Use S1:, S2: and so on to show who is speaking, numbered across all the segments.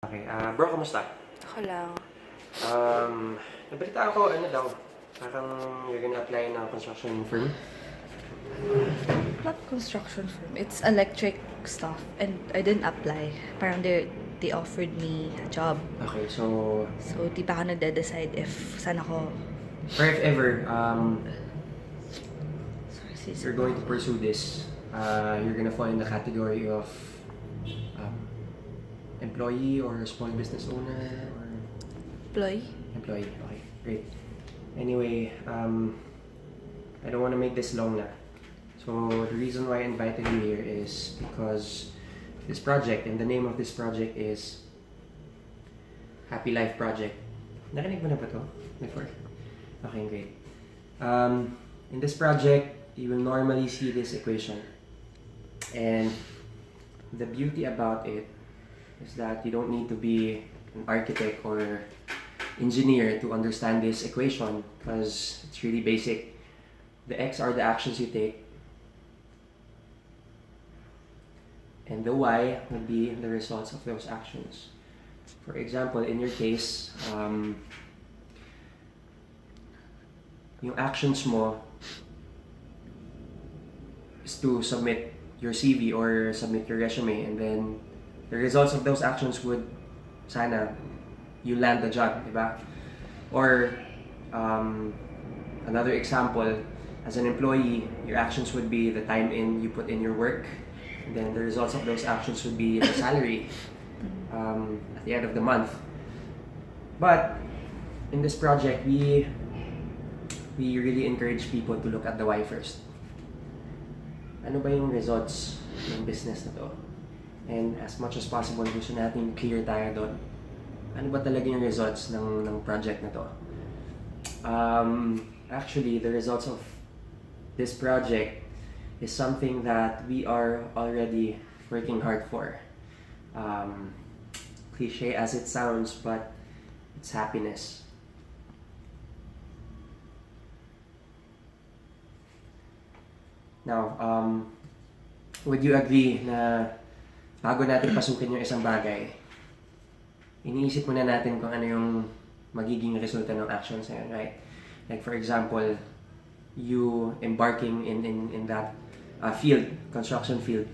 S1: Okay, bro, kamusta?
S2: Ako lang.
S1: Nabalita ako, ano daw, parang you're gonna apply ng construction firm.
S2: Not construction firm. It's electric stuff. And I didn't apply. Parang they offered me a job.
S1: Okay, so,
S2: So, di pa ako nagde-decide if saan ako...
S1: or if ever,
S2: Sorry,
S1: if
S2: sis.
S1: you're going to pursue this, you're gonna fall in the category of um, employee or small business owner or
S2: Employee?
S1: employee. Okay, great. Anyway, I don't want to make this long na. So the reason why I invited you here is because this project, and the name of this project is Happy Life Project. Narinig mo na ba to before? Okay, great. In this project, you will normally see this equation. And the beauty about it is that you don't need to be an architect or engineer to understand this equation because it's really basic. The X are the actions you take, and the Y will be the results of those actions. For example, in your case, yung actions mo is to submit your CV or submit your resume, and then the results of those actions would sana you land the job, di ba? Or another example, as an employee, your actions would be the time you put in your work, and then the results of those actions would be the salary at the end of the month. But in this project, we really encourage people to look at the why first. Ano ba yung results ng business na to? And as much as possible, gusto natin clear tayo doon. Ano ba talaga yung results ng project na to? Actually, the results of this project is something that we are already working hard for. Cliche as it sounds, but it's happiness. Now, would you agree na bago natin pasukin yung isang bagay, iniisip muna natin kung ano yung magiging resulta ng actions na yun, right? Like for example, you embarking in that field, construction field.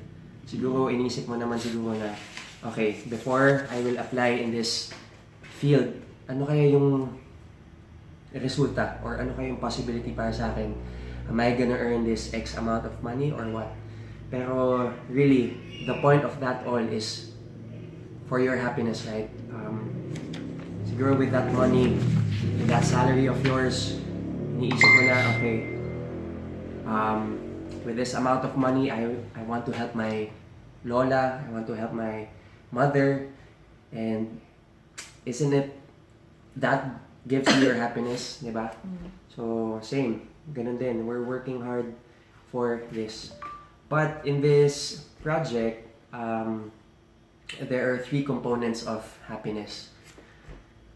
S1: Siguro iniisip mo naman siguro na, okay, before I will apply in this field, ano kaya yung resulta or ano kaya yung possibility para sa akin? Am I gonna earn this X amount of money or what? Pero really, the point of that all is for your happiness, right? Siguro with that money, with that salary of yours, iniisip mo na, okay, with this amount of money, I want to help my lola, I want to help my mother, and isn't it that gives you your happiness, di ba? So, same, ganun din, we're working hard for this. But in this project, there are three components of happiness.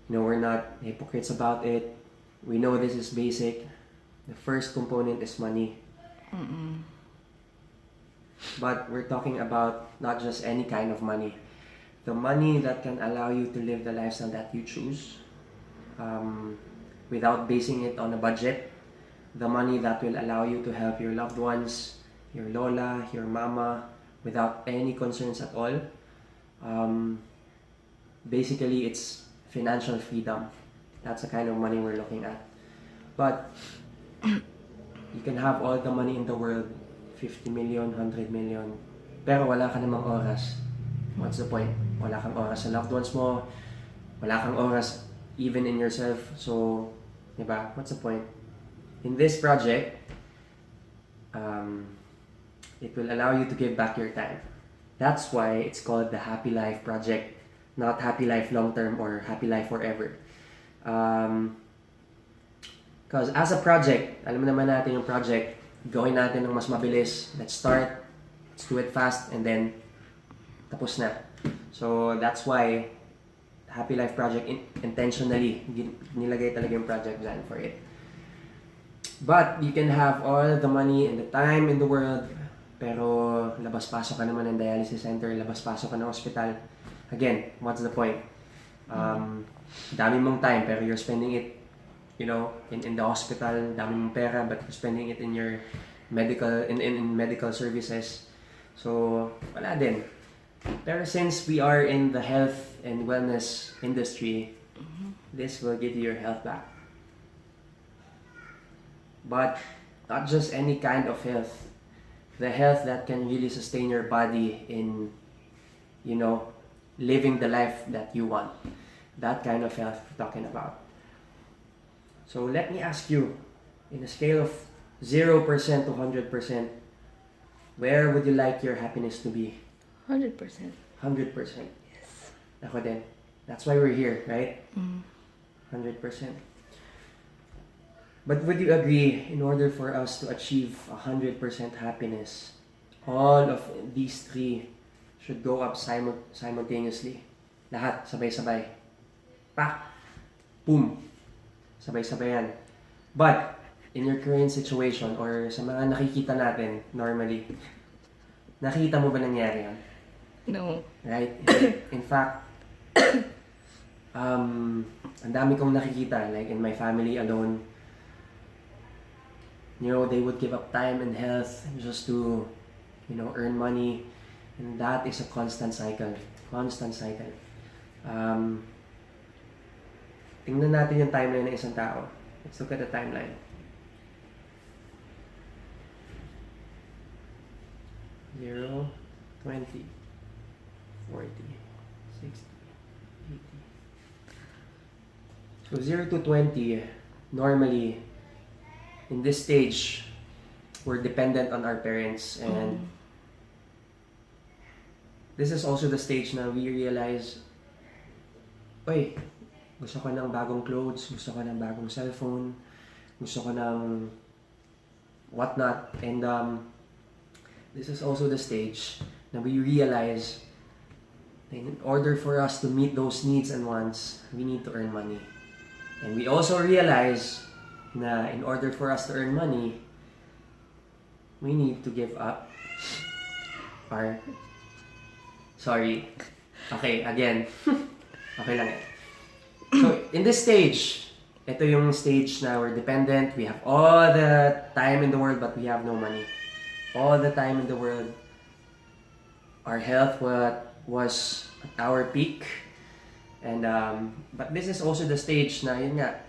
S1: You know, we're not hypocrites about it. We know this is basic. The first component is money. But we're talking about not just any kind of money. The money that can allow you to live the lifestyle that you choose without basing it on a budget. The money that will allow you to help your loved ones, your lola, your mama, without any concerns at all. Basically, it's financial freedom. That's the kind of money we're looking at. But you can have all the money in the world, 50 million, 100 million, pero wala ka namang oras. What's the point? Wala kang oras sa loved ones mo, wala kang oras even in yourself. So, diba? What's the point? In this project, it will allow you to give back your time. That's why it's called the Happy Life Project, not Happy Life Long Term or Happy Life Forever. Because as a project, alam naman natin yung project, gawin natin ng mas mabilis. Let's start, let's do it fast, and then tapos na. So that's why Happy Life Project intentionally nilagay talaga yung project plan for it. But you can have all the money and the time in the world, pero labas-pasok ka naman ng dialysis center, labas-pasok ka ng hospital, again, what's the point? Dami mong time pero you're spending it, in the hospital, dami mong pera but you're spending it in your in medical services. So, wala din. Pero since we are in the health and wellness industry, this will give you your health back. But not just any kind of health. The health that can really sustain your body in, living the life that you want. That kind of health we're talking about. So let me ask you, in a scale of 0% to 100%, where would you like your happiness to be?
S2: 100%.
S1: 100%.
S2: Yes.
S1: Ako din. That's why we're here, right? 100%. But would you agree, in order for us to achieve 100% happiness, all of these three should go up simultaneously? Lahat, sabay-sabay. Pak! Boom! Sabay-sabay yan. But, in your current situation, or sa mga nakikita natin normally, nakita mo ba nangyari yan?
S2: No.
S1: Right? In fact, ang dami kong nakikita, like in my family alone, they would give up time and health just to, earn money. And that is a constant cycle. Constant cycle. Tingnan natin yung timeline ng isang tao. Let's look at the timeline. 0, 20, 40, 60, 80. So 0 to 20, normally, in this stage, we're dependent on our parents, and this is also the stage na we realize, oy, gusto ko ng bagong clothes, gusto ko ng bagong cellphone, gusto ko ng whatnot, and this is also the stage na we realize that in order for us to meet those needs and wants, we need to earn money. And we also realize na in order for us to earn money, we need to give up our... Sorry. Okay, again. Okay lang eh. So, in this stage, ito yung stage na we're dependent, we have all the time in the world but we have no money. All the time in the world. Our health was at our peak. And but this is also the stage na yun nga,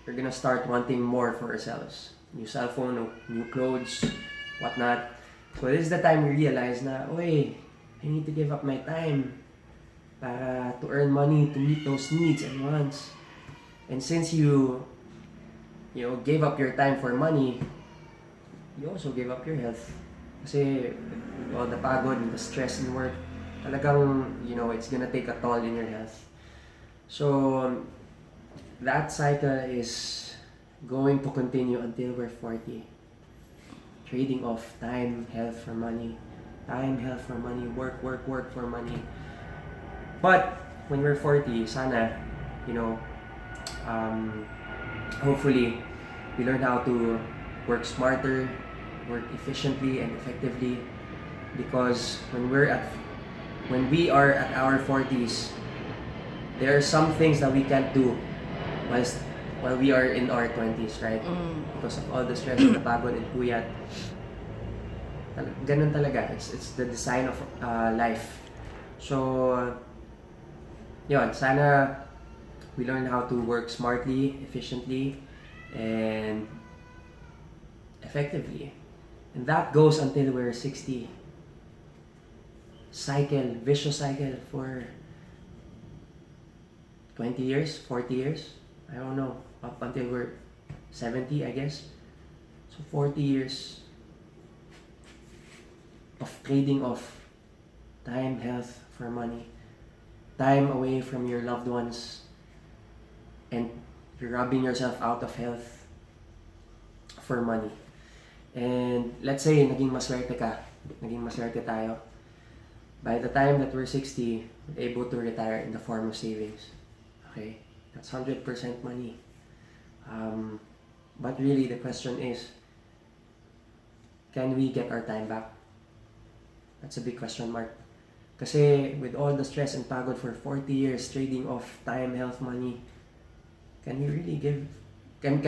S1: we're gonna start wanting more for ourselves. New cell phone, new clothes, whatnot. So this is the time we realize na, oy, I need to give up my time para to earn money to meet those needs and wants. And since you gave up your time for money, you also gave up your health. Kasi all the pagod and the stress in work, talagang, it's gonna take a toll in your health. So, that cycle is going to continue until we're 40. Trading off time, health for money. Time, health for money. Work for money. But, when we're 40, sana, hopefully, we learn how to work smarter, work efficiently and effectively. Because when we are at our 40s, there are some things that we can't do while we are in our 20s, right? Because of all the stress and the pagod and puyat. Ganun talaga. It's the design of life. So, yun, sana we learn how to work smartly, efficiently, and effectively. And that goes until we're 60. Vicious cycle for 20 years, 40 years, I don't know, up until we're 70, I guess. So 40 years of trading off time, health for money, time away from your loved ones, and you're robbing yourself out of health for money. And let's say, naging maswerte tayo. By the time that we're 60, we're able to retire in the form of savings. Okay? That's 100% money. But really, the question is, can we get our time back? That's a big question mark. Kasi with all the stress and pagod for 40 years, trading off time, health, money, can we really give, can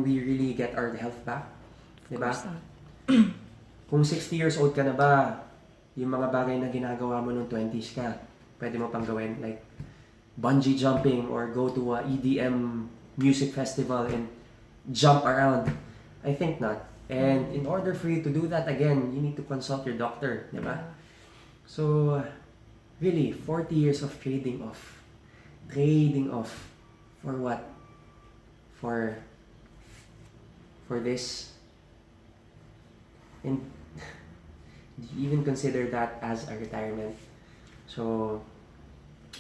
S1: we really get our health back?
S2: Of
S1: Diba?
S2: course not.
S1: Kung 60 years old ka na ba, yung mga bagay na ginagawa mo nung 20s ka, pwede mo pang gawin, like bungee jumping or go to a EDM music festival and jump around. I think not. And in order for you to do that again, you need to consult your doctor, di ba? So, really, 40 years of trading off. Trading off. For what? For this. And do you even consider that as a retirement? So,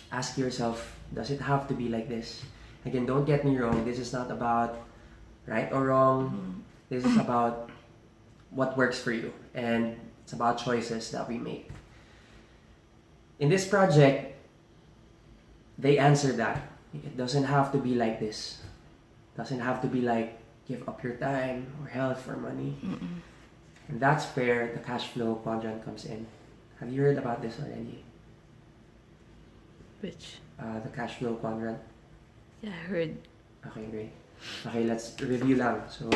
S1: ask yourself, does it have to be like this? Again, don't get me wrong, this is not about right or wrong. This is about what works for you. And it's about choices that we make. In this project, they answered that. It doesn't have to be like this. It doesn't have to be like give up your time or health or money. And that's where the cash flow quadrant comes in. Have you heard about this already?
S2: Which?
S1: The cash flow quadrant.
S2: Yeah, I heard.
S1: Okay, great. Okay, let's review lang. So,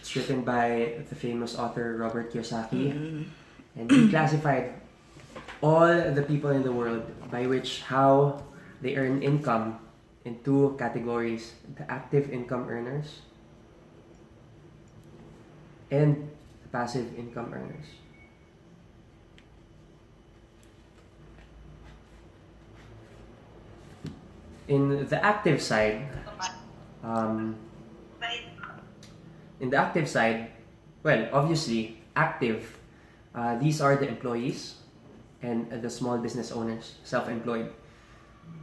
S1: it's written by the famous author Robert Kiyosaki. And he classified all the people in the world by which how they earn income in two categories. The active income earners and the passive income earners. In the active side, well, obviously, active, these are the employees and the small business owners, self-employed.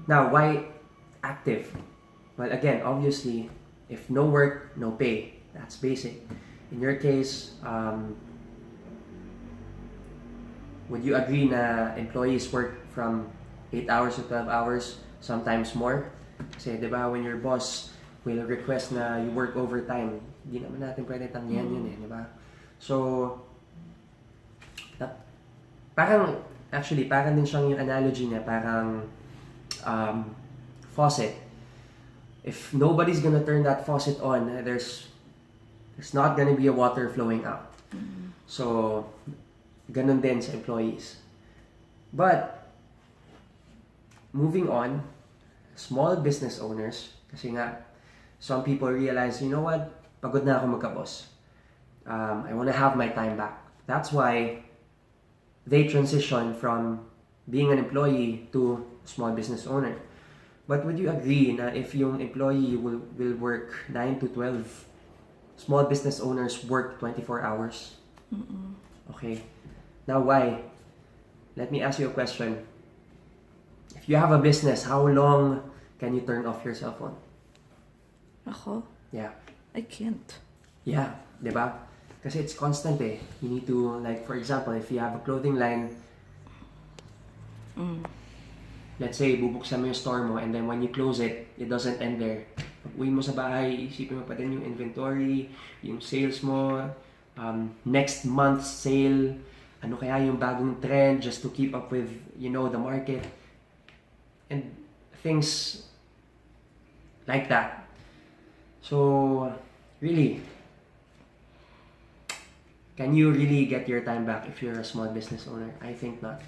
S1: Now, why active? Well, again, obviously, if no work, no pay. That's basic. In your case, would you agree na employees work from 8 hours to 12 hours, sometimes more? Kasi, di ba, when your boss will request na you work overtime, hindi naman natin pwede tanggihan yun eh, di ba? So, parang din siyang yung analogy niya, parang faucet. If nobody's gonna turn that faucet on, there's not gonna be a water flowing out. So, ganun din sa employees. But, moving on, small business owners, kasi nga, some people realize, you know what, pagod na ako magka-boss. I want to have my time back. That's why they transition from being an employee to small business owner. But would you agree na if yung employee will work 9 to 12, small business owners work 24 hours? Okay. Now why? Let me ask you a question. If you have a business, how long can you turn off your cell phone?
S2: Ako?
S1: Yeah.
S2: I can't.
S1: Yeah, di ba? Kasi it's constant eh. You need to, like, for example, if you have a clothing line, let's say, bubuksan mo yung store mo, and then when you close it, it doesn't end there. Pag uwi mo sa bahay, isipin mo pa din yung inventory, yung sales mo, next month's sale, ano kaya yung bagong trend just to keep up with, you know, the market. And things like that. So, really, can you really get your time back if you're a small business owner? I think not.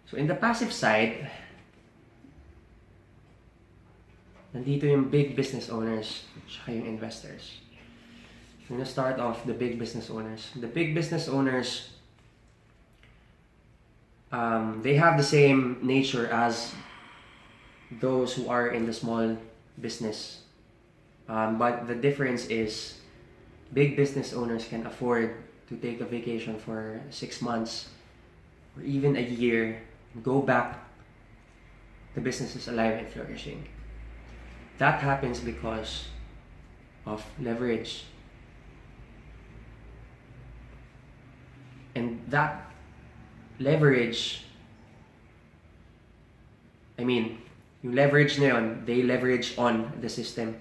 S1: So, in the passive side, nandito yung big business owners, tsaka yung investors. I'm gonna start off the big business owners. The big business owners, they have the same nature as those who are in the small business. But the difference is, big business owners can afford to take a vacation for 6 months or even a year and go back. The business is alive and flourishing. That happens because of leverage. And that leverage, yung leverage na yun, they leverage on the system.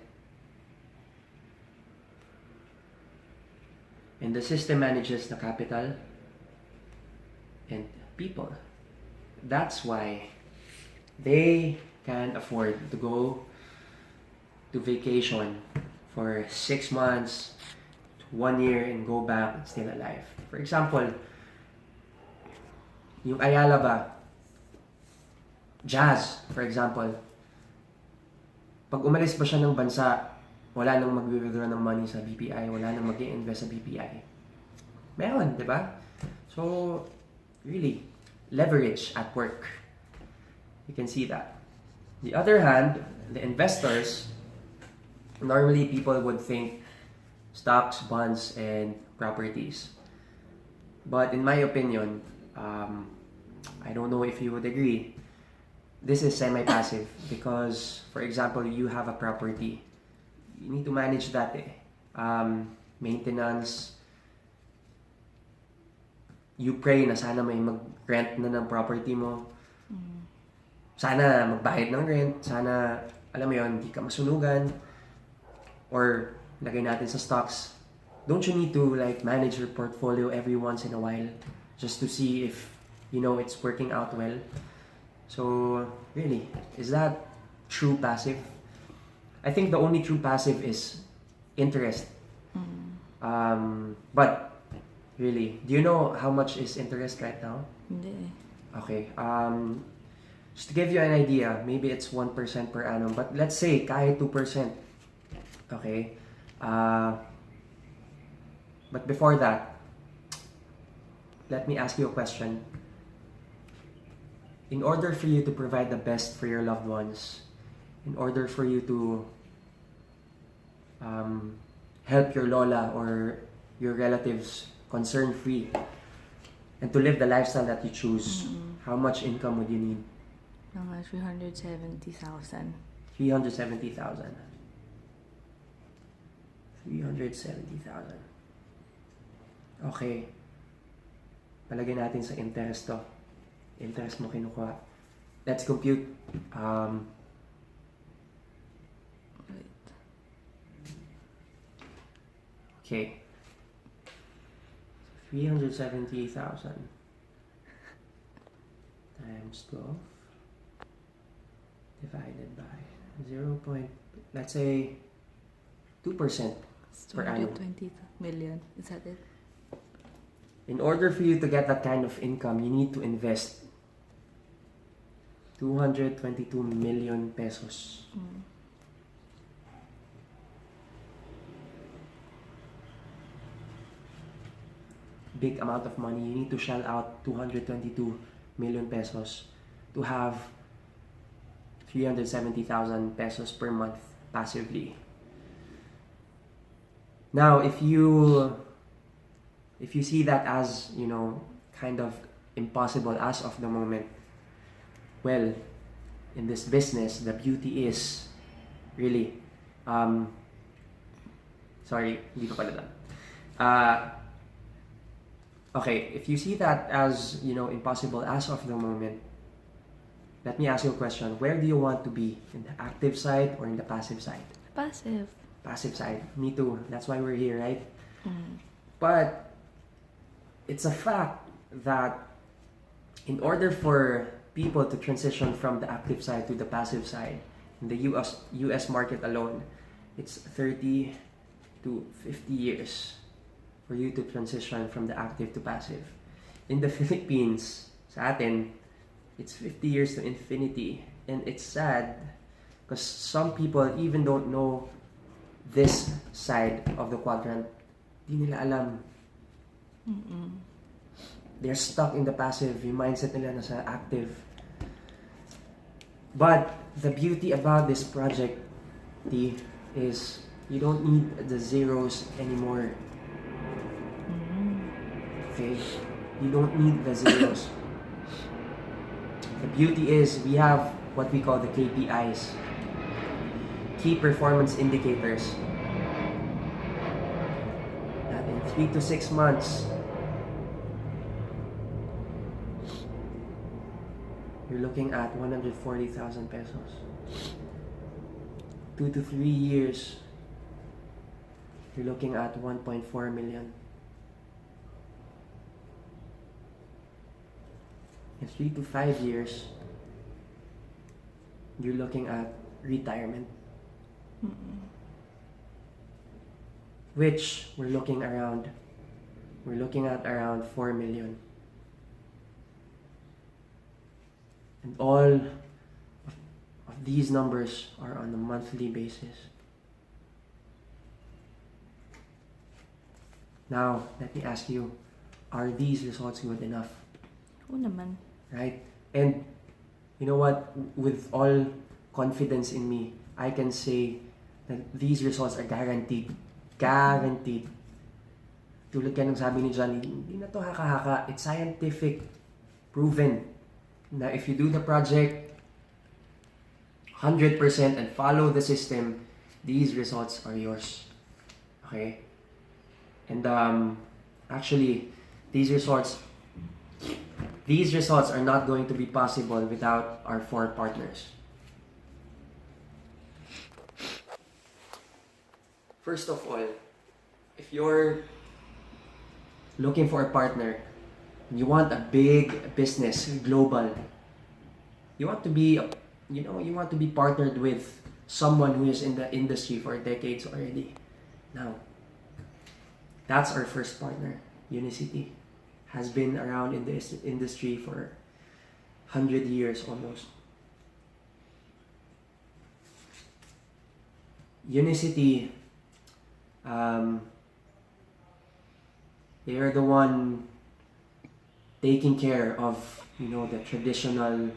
S1: And the system manages the capital and people. that's why they can afford to go to vacation for 6 months, 1 year, and go back and still alive. For example, yung Ayala ba, Jazz, for example, pag umalis ba siya ng bansa, wala nang mag-withdraw ng money sa BPI, wala nang mag-i-invest sa BPI. Meron, di ba? So, really, leverage at work. You can see that. The other hand, the investors, normally people would think stocks, bonds, and properties. But in my opinion, I don't know if you would agree, this is semi-passive because, for example, you have a property. You need to manage that. Maintenance. You pray na sana may mag-rent na ng property mo. Sana magbayad ng rent. Sana, alam mo yun, hindi ka masunugan. Or, lagay natin sa stocks. Don't you need to like manage your portfolio every once in a while just to see if, it's working out well? So, really, is that true passive? I think the only true passive is interest. But, really, do you know how much is interest right now?
S2: Hindi.
S1: Okay. Just to give you an idea, maybe it's 1% per annum. But let's say, kahit 2%. Okay? But before that, let me ask you a question. In order for you to provide the best for your loved ones, in order for you to help your lola or your relatives concern-free, and to live the lifestyle that you choose, how much income would you need?
S2: Mga 370,000.
S1: 370,000. 370,000. Okay. Palagay natin sa interest to. Interest mo kinukuha. Let's compute.
S2: Wait.
S1: Okay. 370,000 times 12 divided by 0. Let's say 2%
S2: It's
S1: per annum.
S2: 220 million. Is that it?
S1: In order for you to get that kind of income, you need to invest 222 million pesos. Big amount of money. You need to shell out 222 million pesos to have 370,000 pesos per month passively. Now, if you see that as, kind of impossible as of the moment, well, in this business, the beauty is really, sorry, hindi pa pala done. Okay, if you see that as, impossible as of the moment, let me ask you a question. Where do you want to be? In the active side or in the passive side?
S2: Passive.
S1: Passive side. Me too. That's why we're here, right? But it's a fact that in order for people to transition from the active side to the passive side, in the US market alone, it's 30 to 50 years for you to transition from the active to passive. In the Philippines, sa atin, it's 50 years to infinity. And it's sad because some people even don't know this side of the quadrant. Di nila alam. They're stuck in the passive. Yung mindset nila nasa active. But the beauty about this project, T, is you don't need the zeros anymore. Okay? You don't need the zeros. The beauty is we have what we call the KPIs. Key Performance Indicators. That in 3 to 6 months, you're looking at 140,000 pesos. 2 to 3 years, you're looking at 1.4 million. in 3 to 5 years, you're looking at retirement. Which we're looking at around 4 million. And all of these numbers are on a monthly basis. Now, let me ask you, are these results good enough?
S2: Oo naman.
S1: Right? And you know what? With all confidence in me, I can say that these results are guaranteed. Guaranteed. Tulad ka ng sabi ni Johnny, hindi na to haka-haka. It's scientific. Proven. Na if you do the project 100% and follow the system, these results are yours. Okay? And actually, these results are not going to be possible without our 4 partners. First of all, if you're looking for a partner, you want a big business, global, you want to be partnered with someone who is in the industry for decades already. Now, that's our first partner. Unicity has been around in the industry for 100 years almost. Unicity, they are the one taking care of, the traditional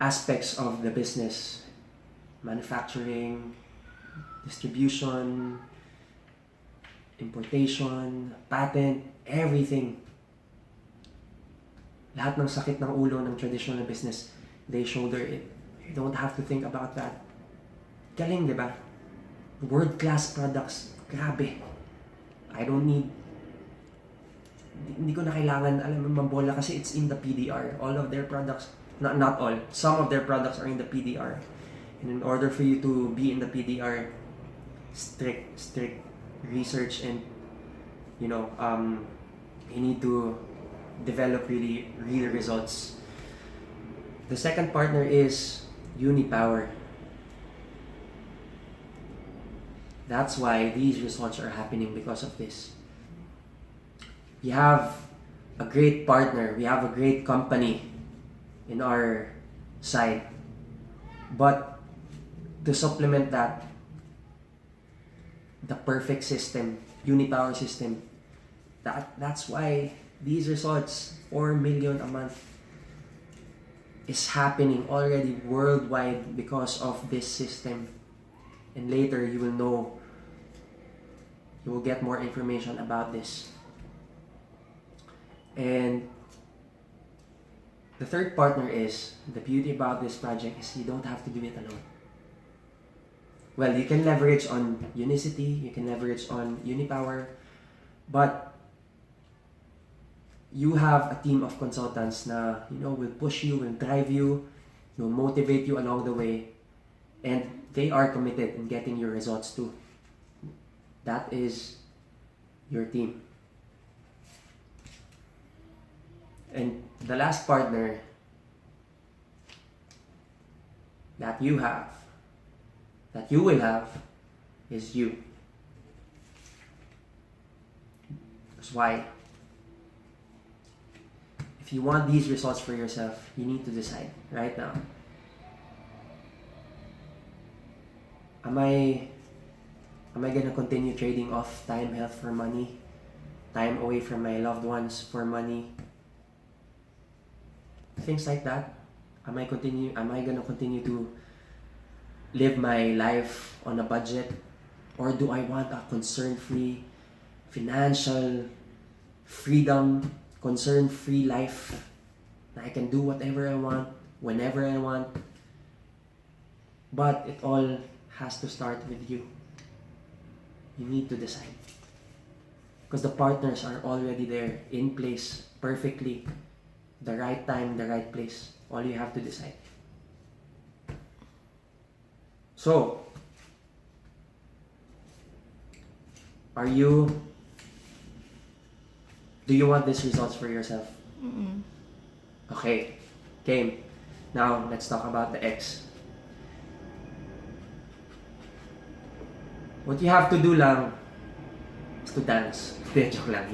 S1: aspects of the business. Manufacturing, distribution, importation, patent, everything. Lahat ng sakit ng ulo ng traditional business, they shoulder it. You don't have to think about that. Galing, di ba? World-class products. Grabe. Hindi ko na kailangan mambola kasi it's in the PDR. All of their products, not all, some of their products are in the PDR. And in order for you to be in the PDR, strict research and you need to develop really real results. The second partner is Unipower. That's why these results are happening because of this. We have a great partner, we have a great company in our side. But to supplement that, the perfect system, Unipower system, that's why these results, 4 million a month, is happening already worldwide because of this system. And later you will get more information about this. And the third partner is, the beauty about this project is you don't have to do it alone. Well, you can leverage on Unicity, you can leverage on Unipower, but you have a team of consultants na, will push you, will drive you, will motivate you along the way, and they are committed in getting your results too. That is your team. And the last partner that you will have, is you. That's why, if you want these results for yourself, you need to decide right now. Am I gonna continue trading off time, health for money? Time away from my loved ones for money? Things like that. Am I gonna continue to live my life on a budget? Or do I want a concern-free, financial freedom, concern-free life? I can do whatever I want, whenever I want. But it all has to start with you. You need to decide. Because the partners are already there, in place, perfectly. The right time, the right place. All you have to decide. So, do you want these results for yourself? Okay. Game. Now, let's talk about the X. What you have to do lang is to dance. Hindi, joke lang.